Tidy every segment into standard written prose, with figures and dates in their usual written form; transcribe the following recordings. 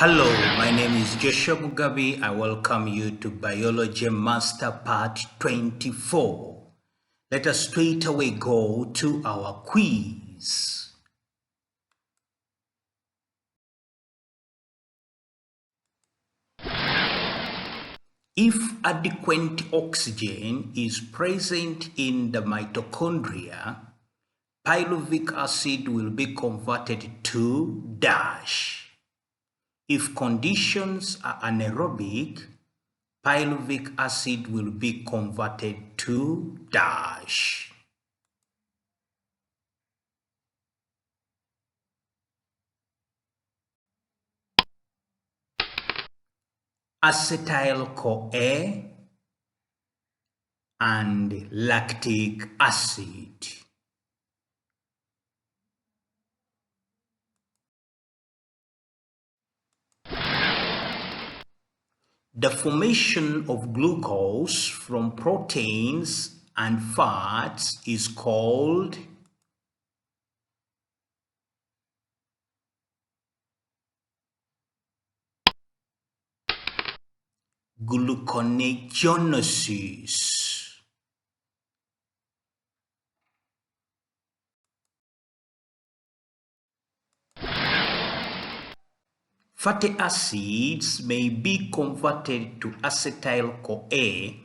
Hello, my name is Joshua Mugabi. I welcome you to Biology Master Part 24. Let us straight away go to our quiz. If adequate oxygen is present in the mitochondria, pyruvic acid will be converted to dash. If conditions are anaerobic, pyruvic acid will be converted to dash. Acetyl-CoA and lactic acid. The formation of glucose from proteins and fats is called glycogenesis. Fatty acids may be converted to acetyl-CoA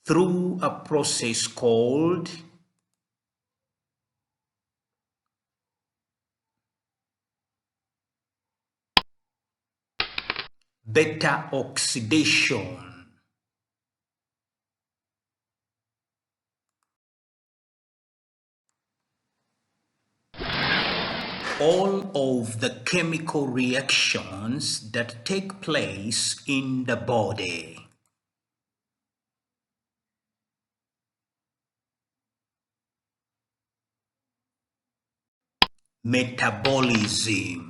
through a process called beta oxidation. All of the chemical reactions that take place in the body. Metabolism.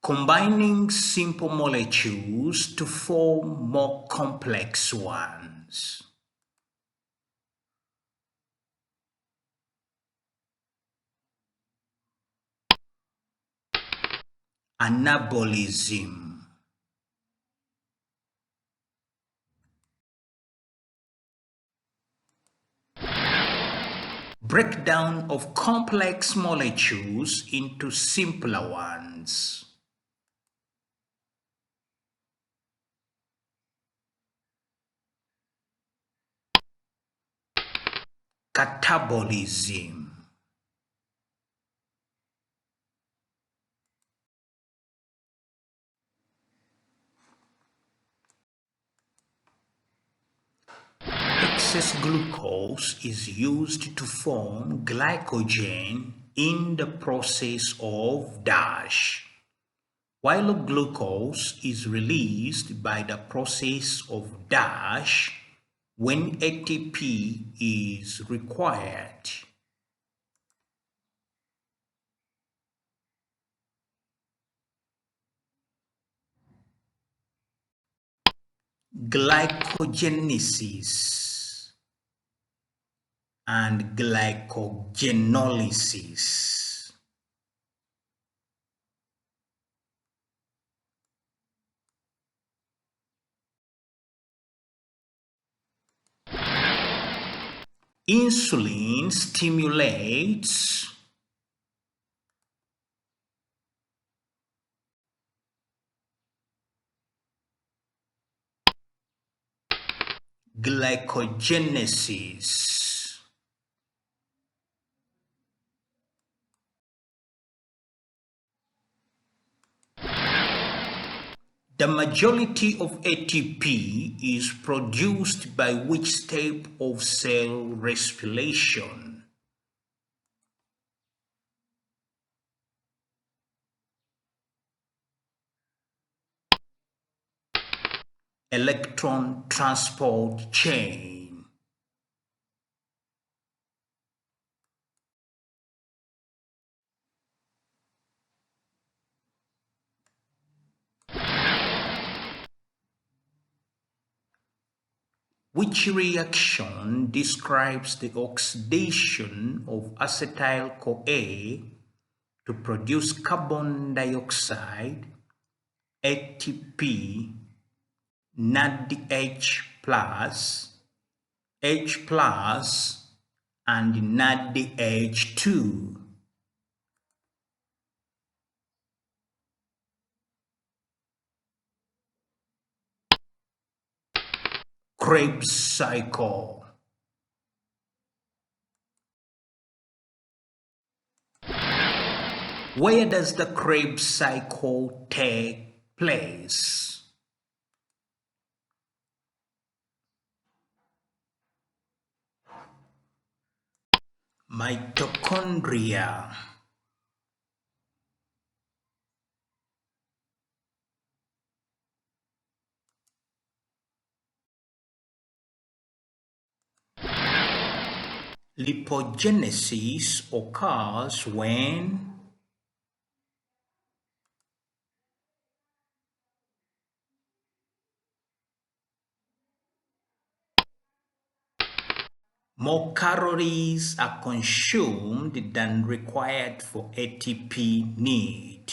Combining simple molecules to form more complex ones. Anabolism. Breakdown of complex molecules into simpler ones. Catabolism. Excess glucose is used to form glycogen in the process of dash, while glucose is released by the process of dash when ATP is required. Glycogenesis and glycogenolysis. Insulin stimulates glycogenesis. The majority of ATP is produced by which step of cell respiration? Electron Transport Chain. Which reaction describes the oxidation of acetyl-CoA to produce carbon dioxide, ATP, NADH H and NADH2. Krebs cycle. Where does the Krebs cycle take place? Mitochondria. Lipogenesis occurs when more calories are consumed than required for ATP need.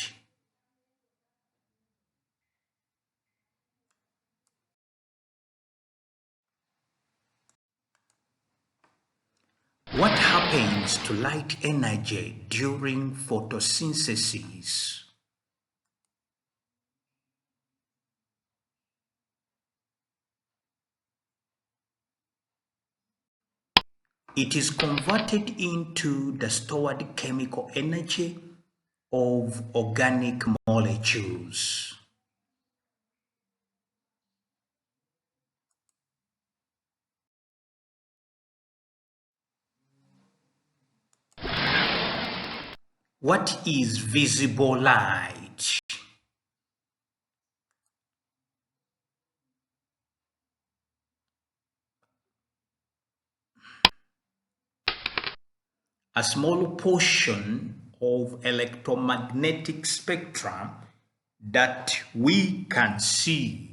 What happens to light energy during photosynthesis? It is converted into the stored chemical energy of organic molecules. What is visible light? A small portion of electromagnetic spectrum that we can see.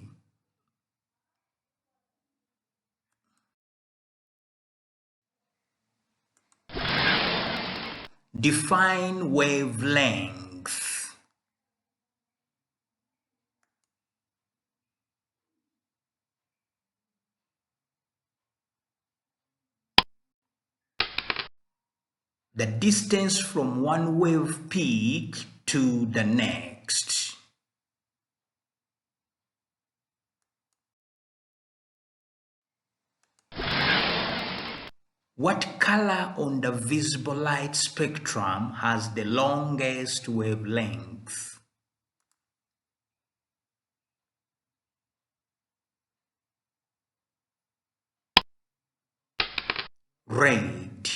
Define wavelength. The distance from one wave peak to the next. What color on the visible light spectrum has the longest wavelength? Red.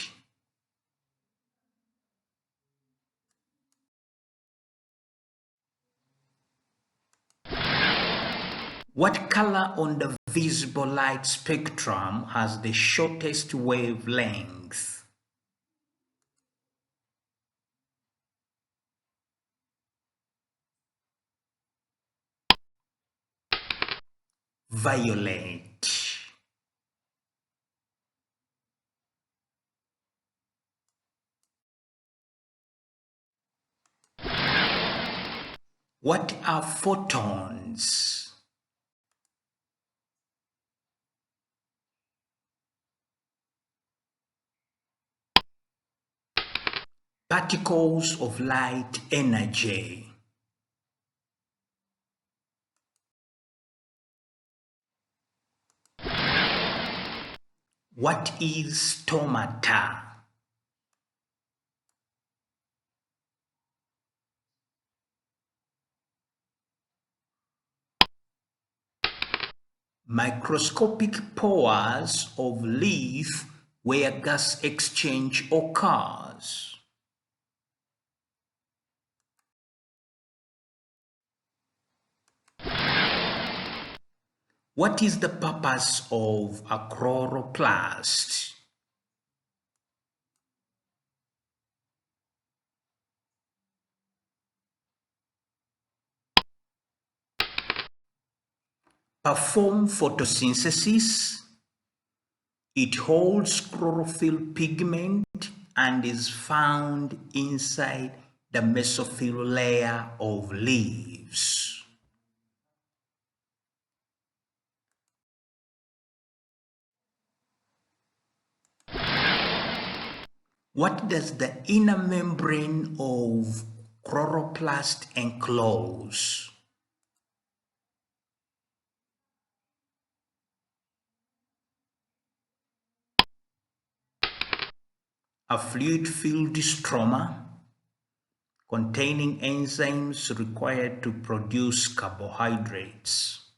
What color on the visible light spectrum has the shortest wavelength? Violet. What are photons? Particles of light energy. What is stomata? Microscopic pores of leaf where gas exchange occurs. What is the purpose of a chloroplast? Perform photosynthesis It holds chlorophyll pigment and is found inside the mesophyll layer of leaves. What does the inner membrane of chloroplast enclose? A fluid-filled stroma containing enzymes required to produce carbohydrates.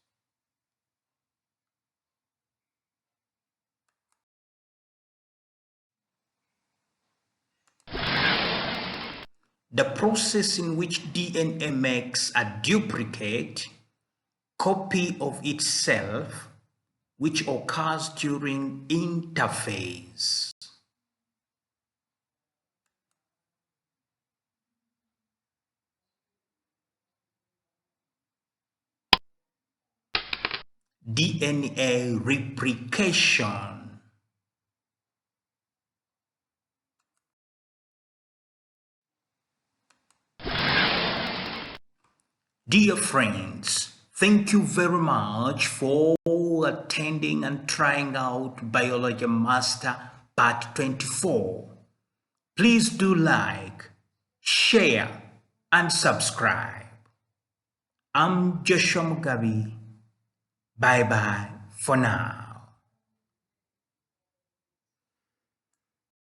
The process in which DNA makes a duplicate copy of itself, which occurs during interphase. DNA replication. Dear friends, thank you very much for attending and trying out Biology Master Part 24. Please do like, share, and subscribe. I'm Joshua Mugabi. Bye-bye for now.